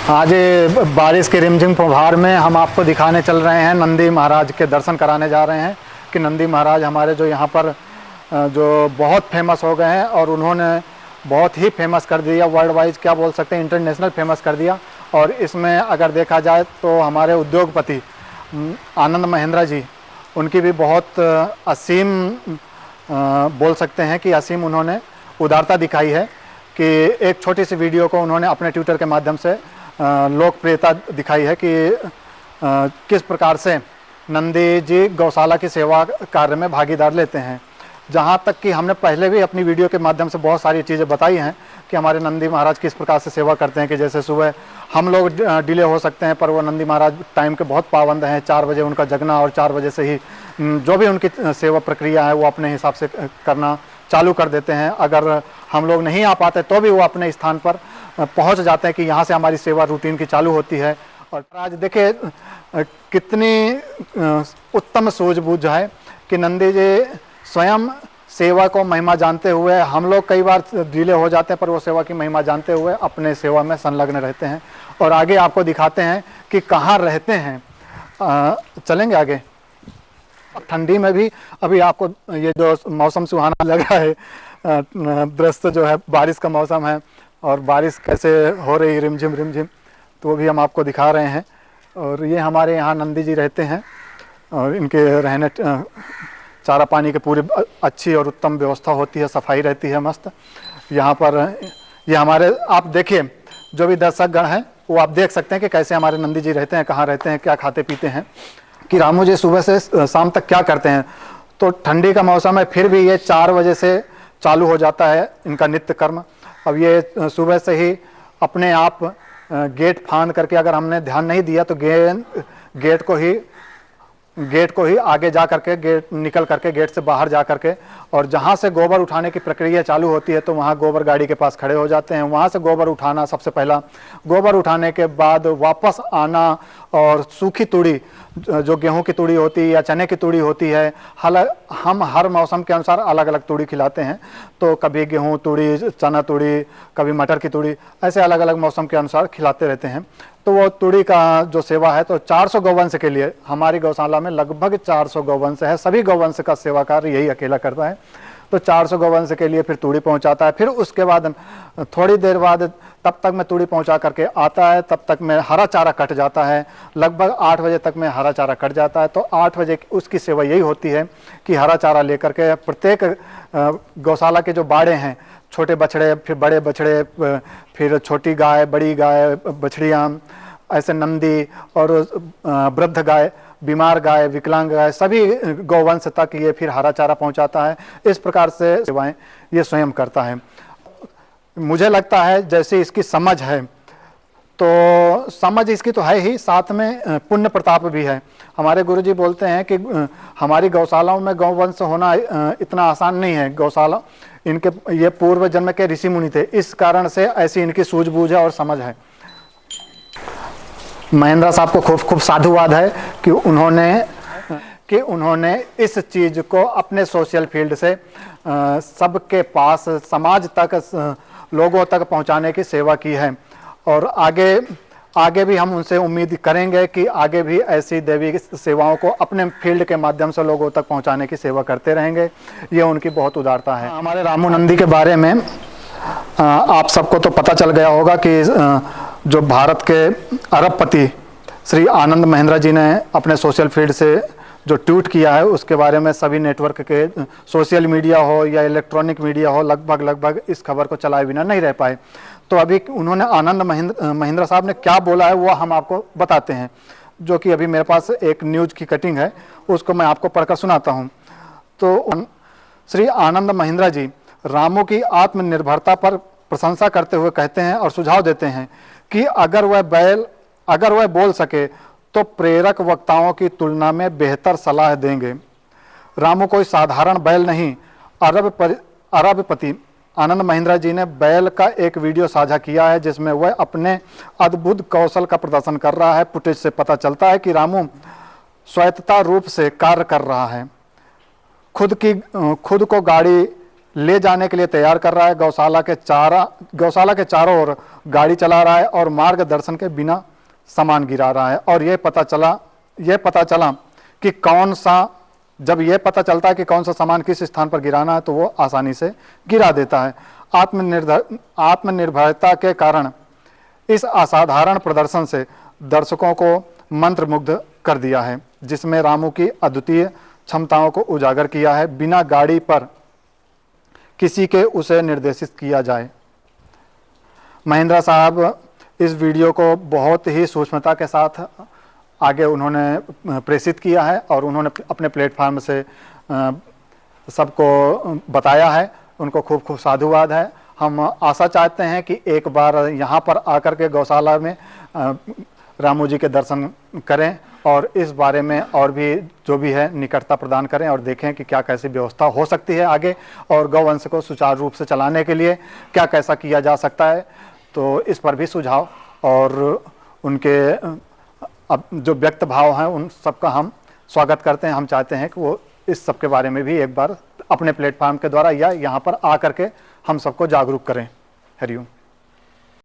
आज बारिश के रिमझिम फुहार में हम आपको दिखाने चल रहे हैं, नंदी महाराज के दर्शन कराने जा रहे हैं कि नंदी महाराज हमारे जो यहाँ पर जो बहुत फेमस हो गए हैं और उन्होंने बहुत ही फेमस कर दिया, वर्ल्ड वाइज क्या बोल सकते हैं, इंटरनेशनल फेमस कर दिया। और इसमें अगर देखा जाए तो हमारे उद्योगपति आनंद महिंद्रा जी, उनकी भी बहुत असीम बोल सकते हैं कि असीम उन्होंने उदारता दिखाई है कि एक छोटी सी वीडियो को उन्होंने अपने ट्विटर के माध्यम से लोकप्रियता दिखाई है कि किस प्रकार से नंदी जी गौशाला की सेवा कार्य में भागीदार लेते हैं। जहाँ तक कि हमने पहले भी अपनी वीडियो के माध्यम से बहुत सारी चीज़ें बताई हैं कि हमारे नंदी महाराज किस प्रकार से सेवा करते हैं कि जैसे सुबह हम लोग डिले हो सकते हैं पर वो नंदी महाराज टाइम के बहुत पाबंद हैं। 4 बजे उनका जगना और 4 बजे से ही जो भी उनकी सेवा प्रक्रिया है वो अपने हिसाब से करना चालू कर देते हैं। अगर हम लोग नहीं आ पाते तो भी वो अपने स्थान पर पहुंच जाते हैं कि यहाँ से हमारी सेवा रूटीन की चालू होती है। और आज देखिए कितनी उत्तम सूझबूझ है कि नंदी जी स्वयं सेवा को महिमा जानते हुए, हम लोग कई बार डिले हो जाते हैं पर वो सेवा की महिमा जानते हुए अपने सेवा में संलग्न रहते हैं। और आगे आपको दिखाते हैं कि कहाँ रहते हैं। चलेंगे आगे। ठंडी में भी अभी आपको ये जो मौसम सुहाना लगा है, दृश्य जो है बारिश का मौसम है और बारिश कैसे हो रही रिमझिम रिमझिम, तो वो भी हम आपको दिखा रहे हैं। और ये हमारे यहाँ नंदी जी रहते हैं और इनके रहने चारा पानी की पूरी अच्छी और उत्तम व्यवस्था होती है, सफाई रहती है मस्त यहाँ पर। ये हमारे आप देखिए जो भी दर्शकगण हैं वो आप देख सकते हैं कि कैसे हमारे नंदी जी रहते हैं, कहाँ रहते हैं, क्या खाते पीते हैं, कि रामू जी सुबह से शाम तक क्या करते हैं। तो ठंडी का मौसम है फिर भी ये 4 बजे से चालू हो जाता है इनका नित्य कर्म। अब ये सुबह से ही अपने आप गेट फांद करके, अगर हमने ध्यान नहीं दिया तो गेट को ही आगे जा करके निकल करके गेट से बाहर जा करके और जहाँ से गोबर उठाने की प्रक्रिया चालू होती है तो वहाँ गोबर गाड़ी के पास खड़े हो जाते हैं। वहाँ से गोबर उठाना, सबसे पहला गोबर उठाने के बाद वापस आना और सूखी तूड़ी जो गेहूं की तूड़ी होती है या चने की तूड़ी होती है, हम हर मौसम के अनुसार अलग अलग तूड़ी खिलाते हैं। तो कभी गेहूं तूड़ी, चना तूड़ी, कभी मटर की तूड़ी, ऐसे अलग अलग मौसम के अनुसार खिलाते रहते हैं। तो वो तूड़ी का जो सेवा है तो 400 गौवंश के लिए हमारी गौशाला में लगभग 400 गौवंश है। सभी गौवंश का सेवा कार्य यही अकेला करता है। तो 400 गौवंश के लिए फिर तूड़ी पहुंचाता है। फिर उसके बाद थोड़ी देर बाद तब तक मैं तूड़ी पहुंचा करके आता है, तब तक मैं हरा चारा कट जाता है। लगभग 8 बजे तक में हरा चारा कट जाता है। तो 8 बजे उसकी सेवा यही होती है कि हरा चारा लेकर के प्रत्येक गौशाला के जो बाड़े हैं, छोटे बछड़े, फिर बड़े बछड़े, फिर छोटी गाय, बड़ी गाय, बछड़ियाँ, ऐसे नंदी और वृद्ध गाय, बीमार गाय, विकलांग गाय, सभी गौवंश तक ये फिर हरा चारा पहुंचाता है। इस प्रकार से सेवाएं ये स्वयं करता है। मुझे लगता है जैसे इसकी समझ है तो समझ इसकी तो है ही, साथ में पुण्य प्रताप भी है। हमारे गुरुजी बोलते हैं कि हमारी गौशालाओं में गौवंश होना इतना आसान नहीं है। गौशाला इनके ये पूर्व जन्म के ऋषि मुनि थे, इस कारण से ऐसी इनकी सूझबूझ है और समझ है। महिंद्रा साहब को खूब खूब साधुवाद है कि उन्होंने इस चीज़ को अपने सोशल फील्ड से सबके पास, समाज तक, लोगों तक पहुंचाने की सेवा की है। और आगे भी हम उनसे उम्मीद करेंगे कि आगे भी ऐसी दैवी सेवाओं को अपने फील्ड के माध्यम से लोगों तक पहुंचाने की सेवा करते रहेंगे। ये उनकी बहुत उदारता है। हमारे रामू नंदी के बारे में आप सबको तो पता चल गया होगा कि जो भारत के अरबपति श्री आनंद महिंद्रा जी ने अपने सोशल फील्ड से जो ट्वीट किया है उसके बारे में सभी नेटवर्क के, सोशल मीडिया हो या इलेक्ट्रॉनिक मीडिया हो, लगभग इस खबर को चलाए बिना नहीं रह पाए। तो अभी उन्होंने आनंद महिंद्रा साहब ने क्या बोला है वो हम आपको बताते हैं, जो कि अभी मेरे पास एक न्यूज़ की कटिंग है, उसको मैं आपको पढ़कर सुनाता हूँ। तो श्री आनंद महिंद्रा जी रामू की आत्मनिर्भरता पर प्रशंसा करते हुए कहते हैं और सुझाव देते हैं कि अगर वह बोल सके तो प्रेरक वक्ताओं की तुलना में बेहतर सलाह देंगे। रामू कोई साधारण बैल नहीं। अरबपति आनंद महिंद्रा जी ने बैल का एक वीडियो साझा किया है जिसमें वह अपने अद्भुत कौशल का प्रदर्शन कर रहा है। फुटेज से पता चलता है कि रामू स्वायत्ता रूप से कार्य कर रहा है। खुद को गाड़ी ले जाने के लिए तैयार कर रहा है। गौशाला के चारों ओर गाड़ी चला रहा है और मार्गदर्शन के बिना सामान गिरा रहा है। और यह पता चला कि जब यह पता चलता है कि कौन सा सामान किस स्थान पर गिराना है तो वो आसानी से गिरा देता है। आत्मनिर्भरता के कारण इस असाधारण प्रदर्शन से दर्शकों को मंत्रमुग्ध कर दिया है, जिसमें रामू की अद्वितीय क्षमताओं को उजागर किया है, बिना गाड़ी पर किसी के उसे निर्देशित किया जाए। महेंद्र साहब इस वीडियो को बहुत ही सूक्ष्मता के साथ आगे उन्होंने प्रेषित किया है और उन्होंने अपने प्लेटफार्म से सबको बताया है। उनको खूब खूब साधुवाद है। हम आशा चाहते हैं कि एक बार यहाँ पर आकर के गौशाला में रामू जी के दर्शन करें और इस बारे में और भी जो भी है निकटता प्रदान करें और देखें कि क्या कैसी व्यवस्था हो सकती है आगे, और गौवंश को सुचारू रूप से चलाने के लिए क्या कैसा किया जा सकता है। तो इस पर भी सुझाव और उनके अब जो व्यक्त भाव हैं उन सबका हम स्वागत करते हैं। हम चाहते हैं कि वो इस सब के बारे में भी एक बार अपने प्लेटफार्म के द्वारा या यहाँ पर आ करके हम सबको जागरूक करें। हरिओम।